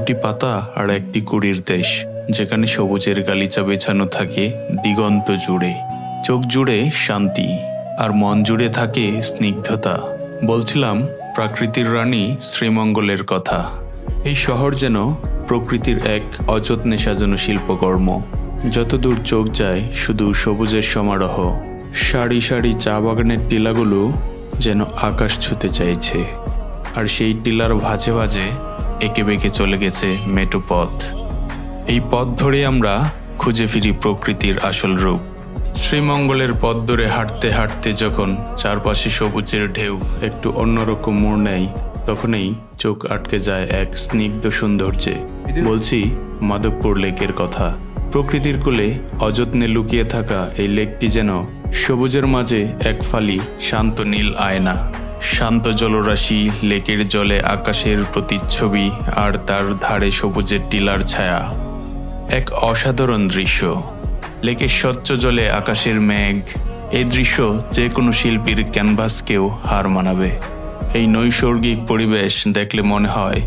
দুটি পাতা আর একটি কুড়ির দেশ, যেখানে সবুজের গালিচা বেছানো থাকে দিগন্ত জুড়ে। চোখ জুড়ে শান্তি আর মন জুড়ে থাকে স্নিগ্ধতা। বলছিলাম প্রাকৃতির রানী শ্রীমঙ্গলের কথা। এই শহর যেন প্রকৃতির এক অযত্নে সাজানো শিল্পকর্ম। যতদূর চোখ যায় শুধু সবুজের সমারোহ। সারি সারি চা বাগানের টিলাগুলো যেন আকাশ ছুঁতে চাইছে, আর সেই টিলার ভাঁজে ভাঁজে এঁকে বেঁকে চলে গেছে মেঠো পথ। এই পথ ধরে আমরা খুঁজে ফিরি প্রকৃতির আসল রূপ। শ্রীমঙ্গলের পথ ধরে হাঁটতে হাঁটতে যখন চারপাশে সবুজের ঢেউ একটু অন্যরকম মোড় নেয়, তখনই চোখ আটকে যায় এক স্নিগ্ধ সৌন্দর্যে। বলছি মাধবপুর লেকের কথা। প্রকৃতির কোলে অযত্নে লুকিয়ে থাকা এই লেকটি যেন সবুজের মাঝে এক ফালি শান্ত নীল আয়না। শান্ত জলরাশি, লেকের জলে আকাশের প্রতিচ্ছবি, আর তার ধারে সবুজের টিলার ছায়া। এক অসাধারণ দৃশ্য। লেকের স্বচ্ছ জলে আকাশের মেঘ। এই দৃশ্য যে কোনো শিল্পীর ক্যানভাসকেও হার মানাবে। এই নৈসর্গিক পরিবেশ দেখলে মনে হয়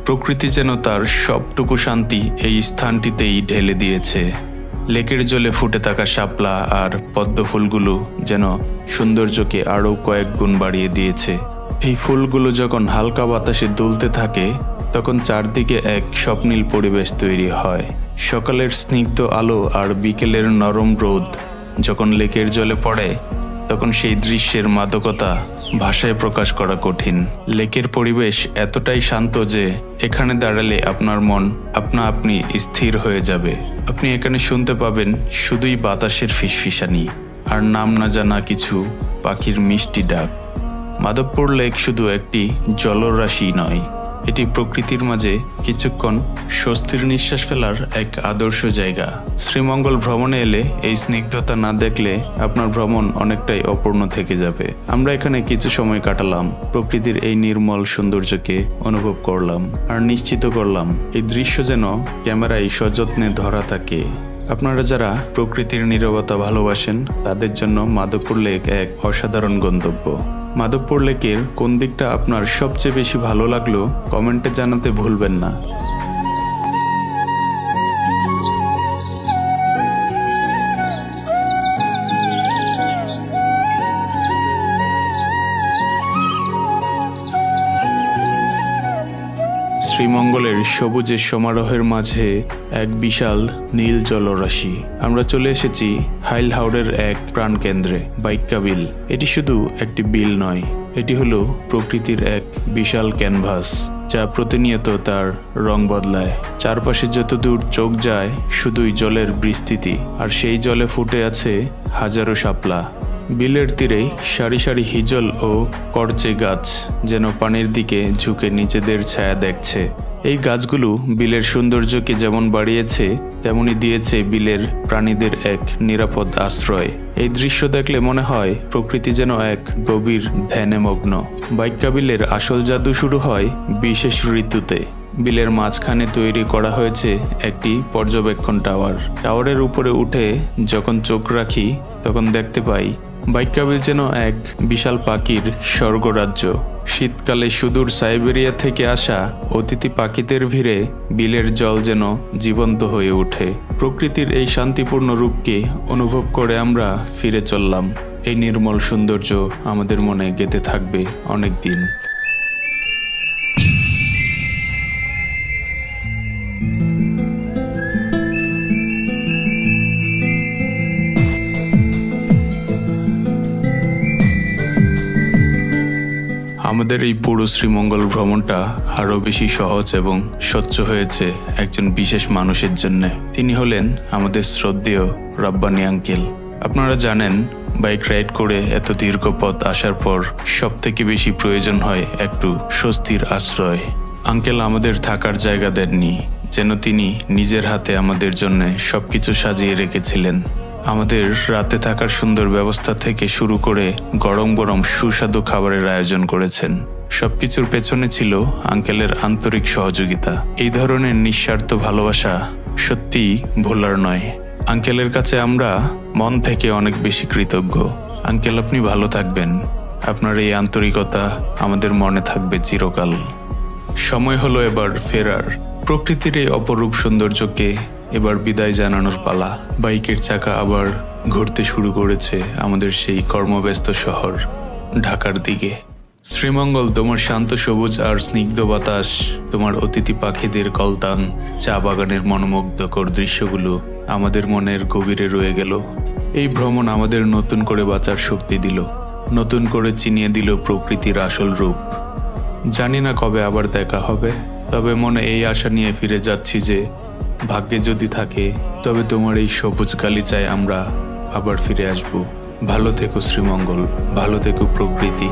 প্রকৃতি যেন তার সবটুকু শান্তি এই স্থানটিতেই ঢেলে দিয়েছে। লেকের জলে ফুটে থাকা শাপলা আর পদ্ম ফুলগুলো যেন সৌন্দর্যকে আরও কয়েক গুণ বাড়িয়ে দিয়েছে। এই ফুলগুলো যখন হালকা বাতাসে দুলতে থাকে, তখন চারদিকে এক স্বপ্নীল পরিবেশ তৈরি হয়। সকালের স্নিগ্ধ আলো আর বিকেলের নরম রোদ যখন লেকের জলে পড়ে, তখন সেই দৃশ্যের মাদকতা ভাষায় প্রকাশ করা কঠিন। লেকের পরিবেশ এতটাই শান্ত যে এখানে দাঁড়ালে আপনার মন আপনা আপনি স্থির হয়ে যাবে। আপনি এখানে শুনতে পাবেন শুধুই বাতাসের ফিসফিসানি আর নাম না জানা কিছু পাখির মিষ্টি ডাক। মাধবপুর লেক শুধু একটি জলরাশি নয়, এটি প্রকৃতির মাঝে কিছুক্ষণ স্বস্তির নিঃশ্বাস ফেলার এক আদর্শ জায়গা। শ্রীমঙ্গল ভ্রমণে এলে এই স্নিগ্ধতা না দেখলে আপনার ভ্রমণ অনেকটাই অপূর্ণ থেকে যাবে। আমরা এখানে কিছু সময় কাটালাম, প্রকৃতির এই নির্মল সৌন্দর্যকে অনুভব করলাম, আর নিশ্চিত করলাম এই দৃশ্য যেন ক্যামেরায় সযত্নে ধরা থাকে। আপনারা যারা প্রকৃতির নীরবতা ভালোবাসেন, তাদের জন্য মাধবপুর লেক এক অসাধারণ গন্তব্য। মাধবপুর লেকের কোন দিকটা আপনার সবচেয়ে বেশি ভালো লাগলো কমেন্টে জানাতে ভুলবেন না। শ্রীমঙ্গলের সবুজের সমারোহের মাঝে এক বিশাল নীল জলরাশি। আমরা চলে এসেছি হাইল হাওরের এক প্রাণকেন্দ্রে, বাইক্কা বিল। এটি শুধু একটি বিল নয়, এটি হলো প্রকৃতির এক বিশাল ক্যানভাস, যা প্রতিনিয়ত তার রং বদলায়। চারপাশে যতদূর চোখ যায় শুধুই জলের বিস্তৃতি, আর সেই জলে ফুটে আছে হাজারো শাপলা। বিলের তীরে সারি সারি হিজল ও করচে গাছ যেন পানির দিকে ঝুঁকে নিজেদের ছায়া দেখছে। এই গাছগুলো বিলের সৌন্দর্যকে যেমন বাড়িয়েছে, তেমনি দিয়েছে বিলের প্রাণীদের এক নিরাপদ আশ্রয়। এই দৃশ্য দেখলে মনে হয় প্রকৃতি যেন এক গভীর ধ্যানে মগ্ন। বাইক্কা বিলের আসল জাদু শুরু হয় বিশেষ ঋতুতে। বিলের মাঝখানে তৈরি করা হয়েছে একটি পর্যবেক্ষণ টাওয়ার। টাওয়ারের উপরে উঠে যখন চোখ রাখি, তখন দেখতে পাই বাইক্কা বিল যেন এক বিশাল পাখির স্বর্গরাজ্য। শীতকালে সুদূর সাইবেরিয়া থেকে আসা অতিথি পাখিদের ভিড়ে বিলের জল যেন জীবন্ত হয়ে ওঠে। প্রকৃতির এই শান্তিপূর্ণ রূপকে অনুভব করে আমরা ফিরে চললাম। এই নির্মল সৌন্দর্য আমাদের মনে গেঁথে থাকবে অনেক দিন। আমাদের এই পুরো শ্রীমঙ্গল ভ্রমণটা আরও বেশি সহজ এবং স্বচ্ছ হয়েছে একজন বিশেষ মানুষের জন্য। তিনি হলেন আমাদের শ্রদ্ধেয় রাব্বানী আঙ্কেল। আপনারা জানেন, বাইক রাইড করে এত দীর্ঘ পথ আসার পর সবথেকে বেশি প্রয়োজন হয় একটু স্বস্তির আশ্রয়। আঙ্কেল আমাদের থাকার জায়গা দেননি, যেন তিনি নিজের হাতে আমাদের জন্য সবকিছু সাজিয়ে রেখেছিলেন। আমাদের রাতে থাকার সুন্দর ব্যবস্থা থেকে শুরু করে গরম গরম সুস্বাদু খাবারের আয়োজন করেছেন। সবকিছুর পেছনে ছিল আঙ্কেলের আন্তরিক সহযোগিতা। এই ধরনের নিঃস্বার্থ ভালোবাসা সত্যিই ভোলার নয়। আঙ্কেলের কাছে আমরা মন থেকে অনেক বেশি কৃতজ্ঞ। আঙ্কেল, আপনি ভালো থাকবেন। আপনার এই আন্তরিকতা আমাদের মনে থাকবে চিরকাল। সময় হলো এবার ফেরার। প্রকৃতির এই অপরূপ সৌন্দর্যকে এবার বিদায় জানানোর পালা। বাইকের চাকা আবার ঘুরতে শুরু করেছে আমাদের সেই কর্মব্যস্ত শহর ঢাকার দিকে। শ্রীমঙ্গল, তোমার শান্ত সবুজ আর স্নিগ্ধ বাতাস, তোমার অতিথি পাখিদের কলতান, চা বাগানের মনোমুগ্ধকর দৃশ্যগুলো আমাদের মনের গভীরে রয়ে গেল। এই ভ্রমণ আমাদের নতুন করে বাঁচার শক্তি দিল, নতুন করে চিনিয়ে দিল প্রকৃতির আসল রূপ। জানি না কবে আবার দেখা হবে, তবে মনে এই আশা নিয়ে ফিরে যাচ্ছি যে ভাগ্যে যদি থাকে তবে তোমার এই সবুজ গালিচায় আমরা আবার ফিরে আসব। ভালো থেকো শ্রীমঙ্গল, ভালো থেকো প্রকৃতি।